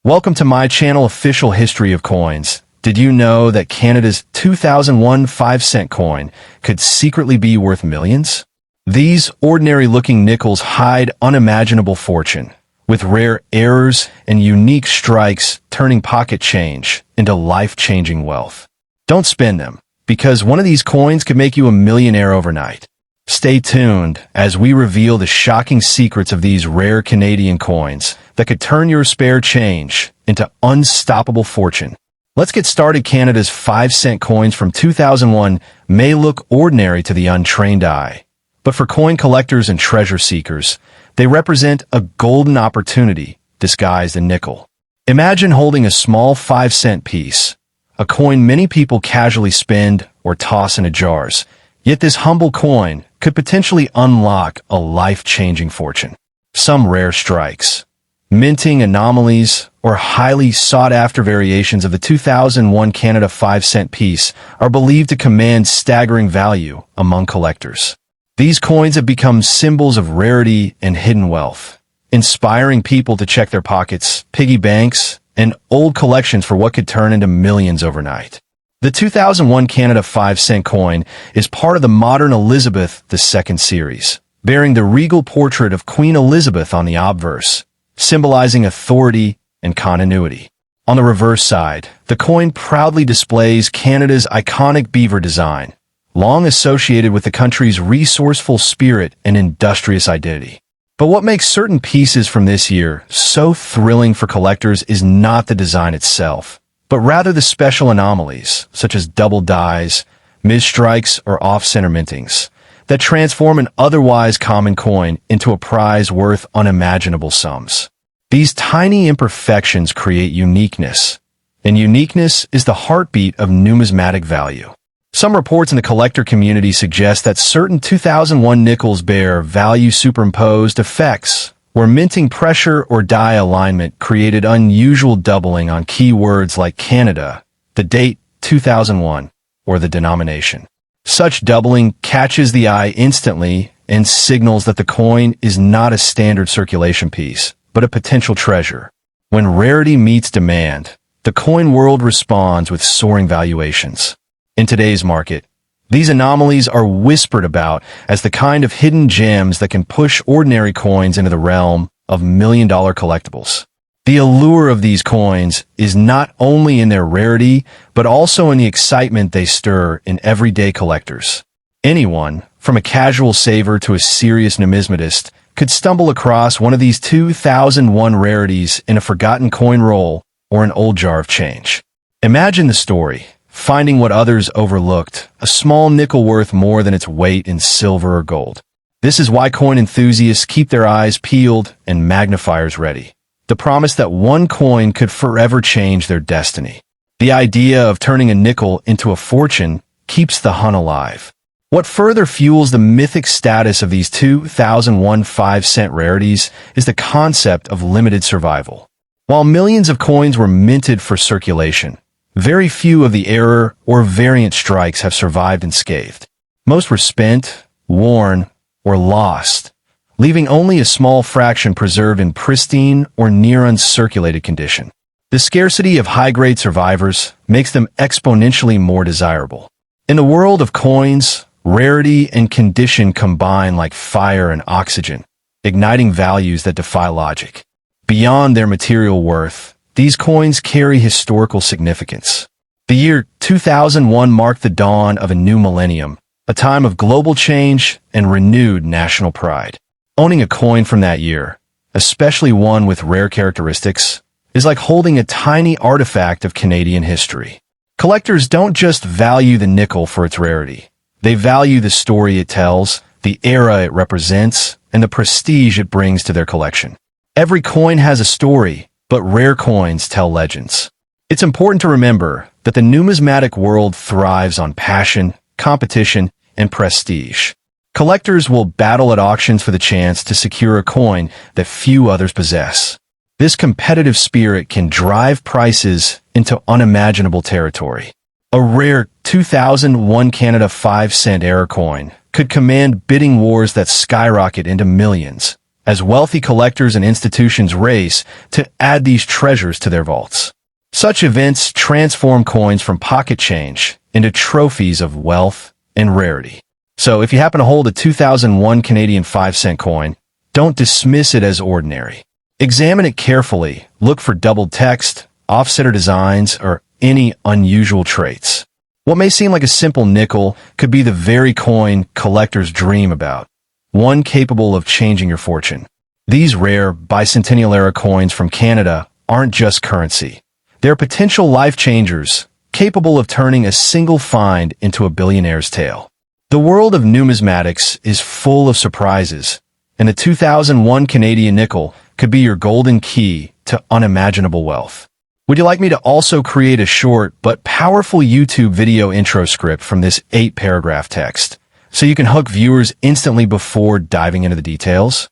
Welcome to my channel, Official History of Coins. Did you know that Canada's 2001 5-cent coin could secretly be worth millions? These ordinary-looking nickels hide unimaginable fortune, with rare errors and unique strikes turning pocket change into life-changing wealth. Don't spend them, because one of these coins could make you a millionaire overnight. Stay tuned as we reveal the shocking secrets of these rare Canadian coins that could turn your spare change into unstoppable fortune. Let's get started. Canada's 5-cent coins from 2001 may look ordinary to the untrained eye, but for coin collectors and treasure seekers, they represent a golden opportunity disguised in nickel. Imagine holding a small 5-cent piece, a coin many people casually spend or toss into jars. Yet this humble coin could potentially unlock a life-changing fortune. Some rare strikes, minting anomalies, or highly sought-after variations of the 2001 Canada 5-cent piece are believed to command staggering value among collectors. These coins have become symbols of rarity and hidden wealth, inspiring people to check their pockets, piggy banks, and old collections for what could turn into millions overnight. The 2001 Canada 5-cent coin is part of the modern Elizabeth II series, bearing the regal portrait of Queen Elizabeth on the obverse, symbolizing authority and continuity. On the reverse side, the coin proudly displays Canada's iconic beaver design, long associated with the country's resourceful spirit and industrious identity. But what makes certain pieces from this year so thrilling for collectors is not the design itself, but rather the special anomalies, such as double dies, misstrikes, or off-center mintings, that transform an otherwise common coin into a prize worth unimaginable sums. These tiny imperfections create uniqueness, and uniqueness is the heartbeat of numismatic value. Some reports in the collector community suggest that certain 2001 nickels bear value superimposed effects, where minting pressure or die alignment created unusual doubling on keywords like Canada, the date 2001, or the denomination. Such doubling catches the eye instantly and signals that the coin is not a standard circulation piece, but a potential treasure. When rarity meets demand, the coin world responds with soaring valuations. In today's market, these anomalies are whispered about as the kind of hidden gems that can push ordinary coins into the realm of million-dollar collectibles. The allure of these coins is not only in their rarity, but also in the excitement they stir in everyday collectors. Anyone, from a casual saver to a serious numismatist, could stumble across one of these 2001 rarities in a forgotten coin roll or an old jar of change. Imagine the story. Finding what others overlooked, a small nickel worth more than its weight in silver or gold. This is why coin enthusiasts keep their eyes peeled and magnifiers ready. The promise that one coin could forever change their destiny. The idea of turning a nickel into a fortune keeps the hunt alive. What further fuels the mythic status of these 2001 5-cent rarities is the concept of limited survival. While millions of coins were minted for circulation, very few of the error or variant strikes have survived unscathed. Most were spent, worn, or lost, leaving only a small fraction preserved in pristine or near uncirculated condition. The scarcity of high-grade survivors makes them exponentially more desirable. In the world of coins, rarity and condition combine like fire and oxygen, igniting values that defy logic. Beyond their material worth, these coins carry historical significance. The year 2001 marked the dawn of a new millennium, a time of global change and renewed national pride. Owning a coin from that year, especially one with rare characteristics, is like holding a tiny artifact of Canadian history. Collectors don't just value the nickel for its rarity. They value the story it tells, the era it represents, and the prestige it brings to their collection. Every coin has a story, but rare coins tell legends. It's important to remember that the numismatic world thrives on passion, competition, and prestige. Collectors will battle at auctions for the chance to secure a coin that few others possess. This competitive spirit can drive prices into unimaginable territory. A rare 2001 Canada 5-cent era coin could command bidding wars that skyrocket into millions, as wealthy collectors and institutions race to add these treasures to their vaults. Such events transform coins from pocket change into trophies of wealth and rarity. So if you happen to hold a 2001 Canadian 5-cent coin, don't dismiss it as ordinary. Examine it carefully, look for doubled text, offset designs, or any unusual traits. What may seem like a simple nickel could be the very coin collectors dream about, one capable of changing your fortune. These rare bicentennial-era coins from Canada aren't just currency. They're potential life changers, capable of turning a single find into a billionaire's tale. The world of numismatics is full of surprises, and the 2001 Canadian nickel could be your golden key to unimaginable wealth. Would you like me to also create a short but powerful YouTube video intro script from this 8-paragraph text, so you can hook viewers instantly before diving into the details?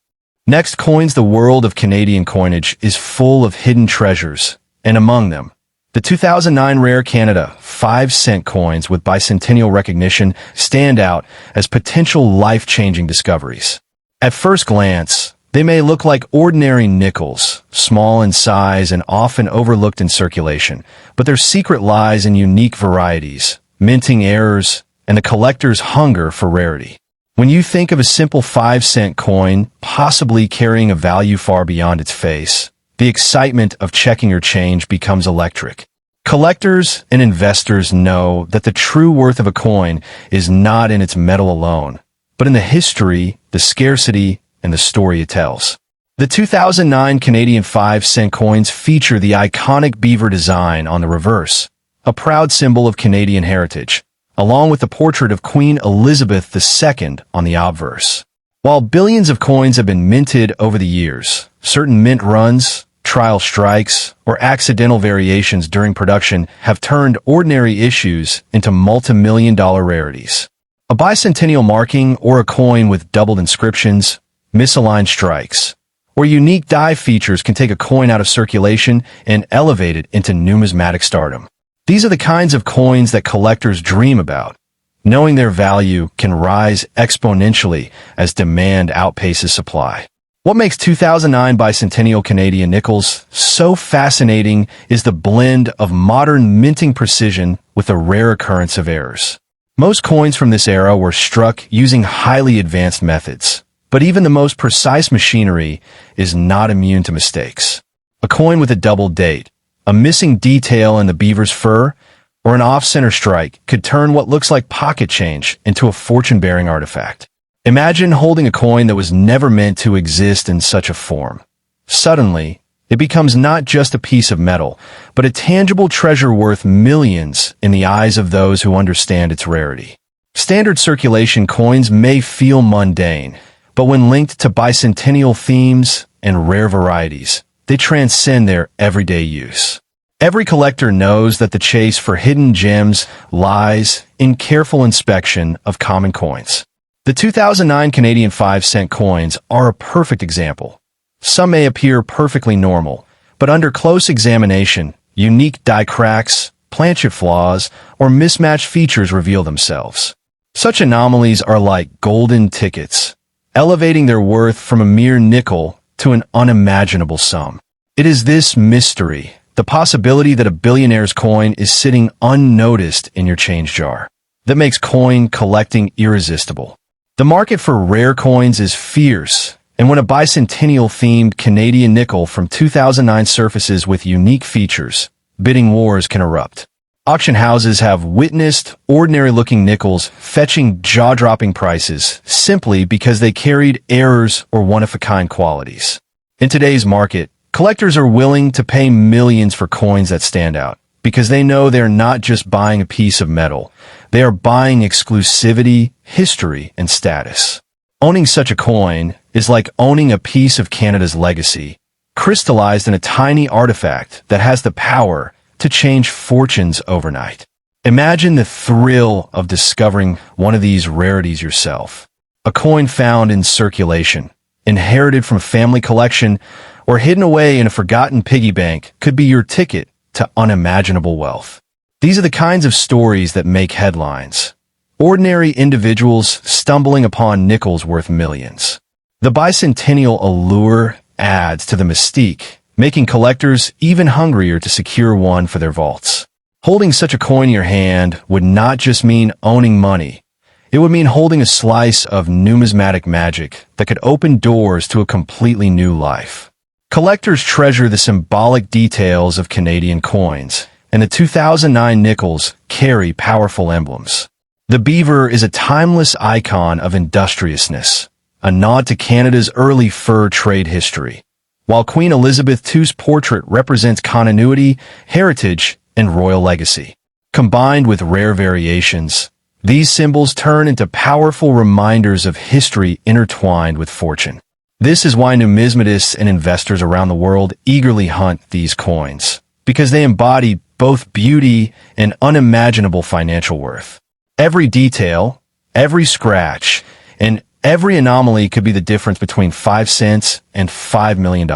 Next Coins. The world of Canadian coinage is full of hidden treasures, and among them, the 2009 rare Canada 5-cent coins with bicentennial recognition stand out as potential life-changing discoveries. At first glance, they may look like ordinary nickels, small in size and often overlooked in circulation, but their secret lies in unique varieties, minting errors, and the collector's hunger for rarity. When you think of a simple 5-cent coin possibly carrying a value far beyond its face, the excitement of checking your change becomes electric. Collectors and investors know that the true worth of a coin is not in its metal alone, but in the history, the scarcity, and the story it tells. The 2009 Canadian 5-cent coins feature the iconic beaver design on the reverse, a proud symbol of Canadian heritage, along with the portrait of Queen Elizabeth II on the obverse. While billions of coins have been minted over the years, certain mint runs, trial strikes, or accidental variations during production have turned ordinary issues into multi-million-dollar rarities. A bicentennial marking or a coin with doubled inscriptions, misaligned strikes, or unique die features can take a coin out of circulation and elevate it into numismatic stardom. These are the kinds of coins that collectors dream about, knowing their value can rise exponentially as demand outpaces supply. What makes 2009 bicentennial Canadian nickels so fascinating is the blend of modern minting precision with a rare occurrence of errors. Most coins from this era were struck using highly advanced methods, but even the most precise machinery is not immune to mistakes. A coin with a double date, a missing detail in the beaver's fur, or an off-center strike could turn what looks like pocket change into a fortune-bearing artifact. Imagine holding a coin that was never meant to exist in such a form. Suddenly, it becomes not just a piece of metal, but a tangible treasure worth millions in the eyes of those who understand its rarity. Standard circulation coins may feel mundane, but when linked to bicentennial themes and rare varieties, they transcend their everyday use. Every collector knows that the chase for hidden gems lies in careful inspection of common coins. The 2009 Canadian 5-cent coins are a perfect example. Some may appear perfectly normal, but under close examination, unique die cracks, planchet flaws, or mismatched features reveal themselves. Such anomalies are like golden tickets, elevating their worth from a mere nickel to an unimaginable sum. It is this mystery, the possibility that a billionaire's coin is sitting unnoticed in your change jar, that makes coin collecting irresistible. The market for rare coins is fierce, and when a bicentennial-themed Canadian nickel from 2009 surfaces with unique features, bidding wars can erupt. Auction houses have witnessed ordinary-looking nickels fetching jaw-dropping prices simply because they carried errors or one-of-a-kind qualities. In today's market, collectors are willing to pay millions for coins that stand out, because they know they're not just buying a piece of metal, they are buying exclusivity, history, and status. Owning such a coin is like owning a piece of Canada's legacy, crystallized in a tiny artifact that has the power to change fortunes overnight. Imagine the thrill of discovering one of these rarities yourself. A coin found in circulation, inherited from a family collection, or hidden away in a forgotten piggy bank could be your ticket to unimaginable wealth. These are the kinds of stories that make headlines. Ordinary individuals stumbling upon nickels worth millions. The bicentennial allure adds to the mystique, making collectors even hungrier to secure one for their vaults. Holding such a coin in your hand would not just mean owning money. It would mean holding a slice of numismatic magic that could open doors to a completely new life. Collectors treasure the symbolic details of Canadian coins, and the 2009 nickels carry powerful emblems. The beaver is a timeless icon of industriousness, a nod to Canada's early fur trade history, while Queen Elizabeth II's portrait represents continuity, heritage, and royal legacy. Combined with rare variations, these symbols turn into powerful reminders of history intertwined with fortune. This is why numismatists and investors around the world eagerly hunt these coins, because they embody both beauty and unimaginable financial worth. Every detail, every scratch, and every anomaly could be the difference between 5 cents and $5 million.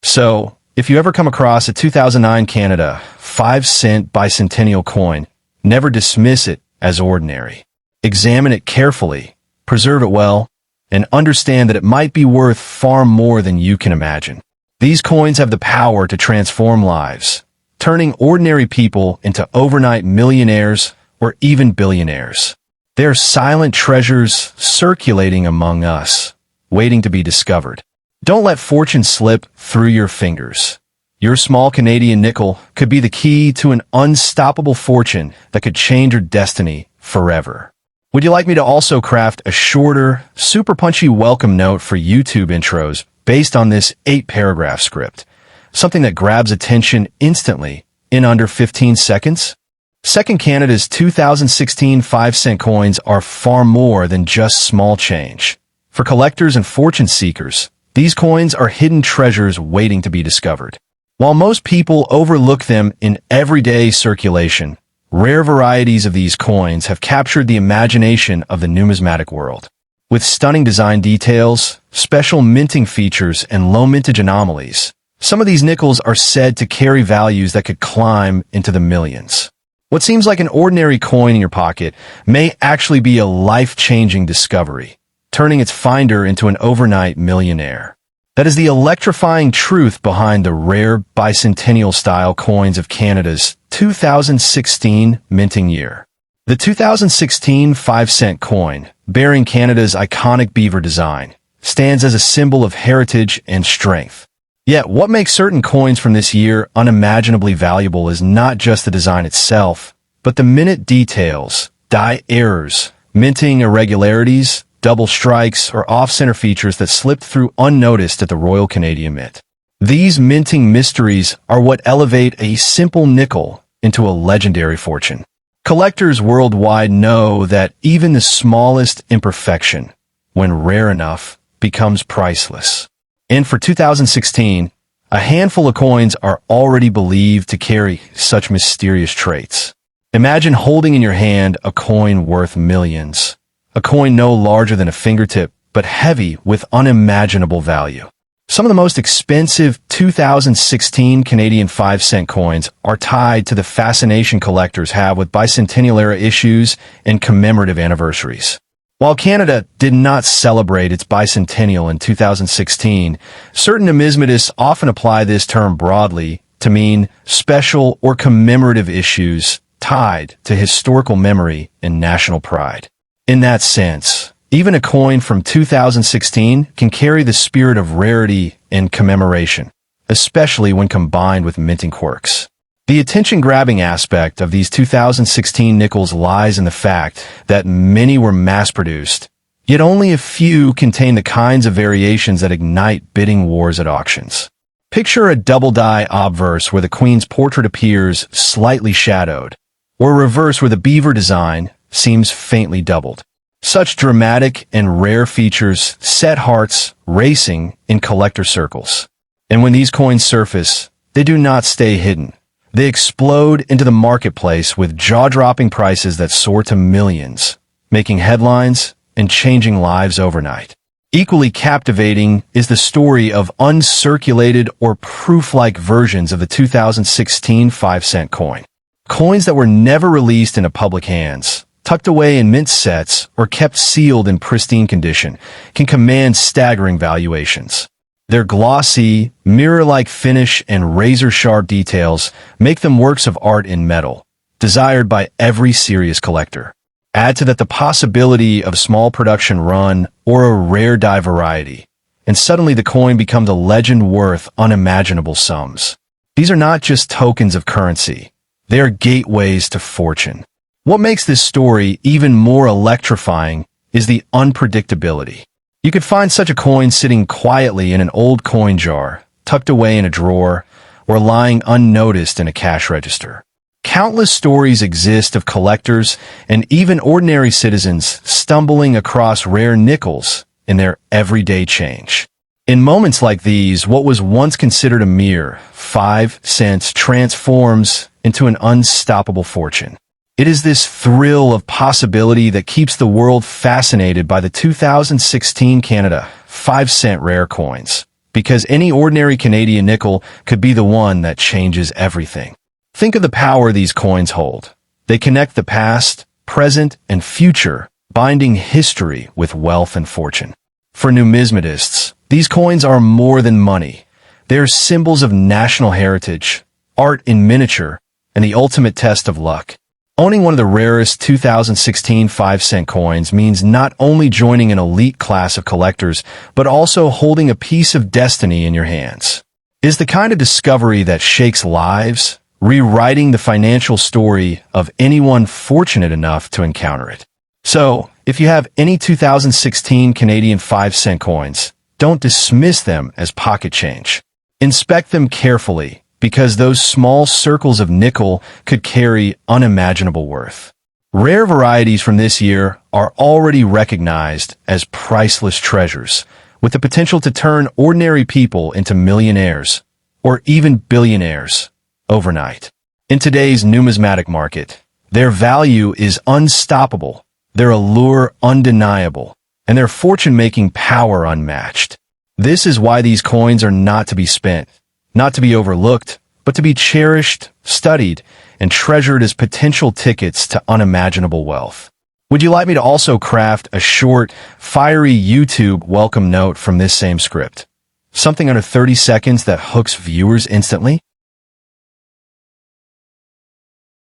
So, if you ever come across a 2009 Canada 5-cent bicentennial coin, never dismiss it as ordinary. Examine it carefully, preserve it well, and understand that it might be worth far more than you can imagine. These coins have the power to transform lives, turning ordinary people into overnight millionaires or even billionaires. They are silent treasures circulating among us, waiting to be discovered. Don't let fortune slip through your fingers. Your small Canadian nickel could be the key to an unstoppable fortune that could change your destiny forever. Would you like me to also craft a shorter, super punchy welcome note for YouTube intros based on this 8-paragraph script? Something that grabs attention instantly in under 15 seconds? Second Canada's 2016 5-cent coins are far more than just small change. For collectors and fortune seekers, these coins are hidden treasures waiting to be discovered. While most people overlook them in everyday circulation, rare varieties of these coins have captured the imagination of the numismatic world. With stunning design details, special minting features, and low mintage anomalies, some of these nickels are said to carry values that could climb into the millions. What seems like an ordinary coin in your pocket may actually be a life-changing discovery, turning its finder into an overnight millionaire. That is the electrifying truth behind the rare bicentennial-style coins of Canada's 2016 minting year. The 2016 5-cent coin, bearing Canada's iconic beaver design, stands as a symbol of heritage and strength. Yet, what makes certain coins from this year unimaginably valuable is not just the design itself, but the minute details, die errors, minting irregularities, double strikes, or off-center features that slipped through unnoticed at the Royal Canadian Mint. These minting mysteries are what elevate a simple nickel into a legendary fortune. Collectors worldwide know that even the smallest imperfection, when rare enough, becomes priceless. And for 2016, a handful of coins are already believed to carry such mysterious traits. Imagine holding in your hand a coin worth millions. A coin no larger than a fingertip, but heavy with unimaginable value. Some of the most expensive 2016 Canadian 5-cent coins are tied to the fascination collectors have with bicentennial-era issues and commemorative anniversaries. While Canada did not celebrate its bicentennial in 2016, certain numismatists often apply this term broadly to mean special or commemorative issues tied to historical memory and national pride. In that sense, even a coin from 2016 can carry the spirit of rarity and commemoration, especially when combined with minting quirks. The attention-grabbing aspect of these 2016 nickels lies in the fact that many were mass-produced, yet only a few contain the kinds of variations that ignite bidding wars at auctions. Picture a double-die obverse where the Queen's portrait appears slightly shadowed, or a reverse where the beaver design seems faintly doubled. Such dramatic and rare features set hearts racing in collector circles. And when these coins surface, they do not stay hidden. They explode into the marketplace with jaw-dropping prices that soar to millions, making headlines and changing lives overnight. Equally captivating is the story of uncirculated or proof-like versions of the 2016 5-cent coin. Coins that were never released into public hands, tucked away in mint sets or kept sealed in pristine condition, can command staggering valuations. Their glossy, mirror-like finish and razor-sharp details make them works of art in metal, desired by every serious collector. Add to that the possibility of small production run or a rare die variety, and suddenly the coin becomes a legend worth unimaginable sums. These are not just tokens of currency. They are gateways to fortune. What makes this story even more electrifying is the unpredictability. You could find such a coin sitting quietly in an old coin jar, tucked away in a drawer, or lying unnoticed in a cash register. Countless stories exist of collectors and even ordinary citizens stumbling across rare nickels in their everyday change. In moments like these, what was once considered a mere 5 cents transforms into an unstoppable fortune. It is this thrill of possibility that keeps the world fascinated by the 2016 Canada 5-cent rare coins, because any ordinary Canadian nickel could be the one that changes everything. Think of the power these coins hold. They connect the past, present, and future, binding history with wealth and fortune. For numismatists, these coins are more than money. They are symbols of national heritage, art in miniature, and the ultimate test of luck. Owning one of the rarest 2016 5-cent coins means not only joining an elite class of collectors, but also holding a piece of destiny in your hands. It is the kind of discovery that shakes lives, rewriting the financial story of anyone fortunate enough to encounter it. So, if you have any 2016 Canadian 5-cent coins, don't dismiss them as pocket change. Inspect them carefully, because those small circles of nickel could carry unimaginable worth. Rare varieties from this year are already recognized as priceless treasures, with the potential to turn ordinary people into millionaires, or even billionaires, overnight. In today's numismatic market, their value is unstoppable, their allure undeniable, and their fortune-making power unmatched. This is why these coins are not to be spent, not to be overlooked, but to be cherished, studied, and treasured as potential tickets to unimaginable wealth. Would you like me to also craft a short, fiery YouTube welcome note from this same script? Something under 30 seconds that hooks viewers instantly?